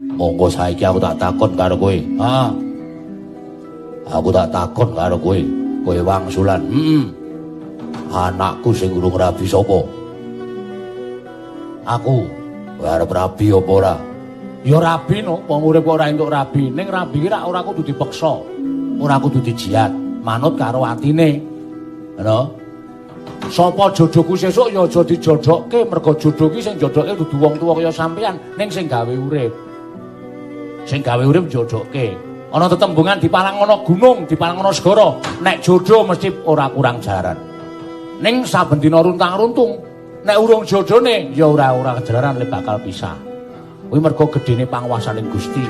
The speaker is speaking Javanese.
Monggo saiki aku tak takon karo kowe. Ha. Aku tak takon karo kowe. Kowe wangsulan. Anakku sing urung rabi sapa? Aku. Kowe arep rabi apa ora? Ya rabi no, wong urip kok ora entuk rabi. Ning rabi ki ora kudu dipeksa. Ora kudu dijiat, manut karo atine. Ngono. Sapa jodohku sesuk ya aja dijodokke, mergo jodoh ki sing jodokke dudu wong tuwa kaya sampeyan, ning sing gawe urip. Sing gawe urip jodohke. Ana tetembungan dipalang ana gunung, dipalang ana segara, nek jodoh mesti ora kurang jaran. Ning saben dina runtang-runtung, nek urung jodone ya ora kejararan le bakal pisah. Kuwi mergo gedene panguwasaning Gusti.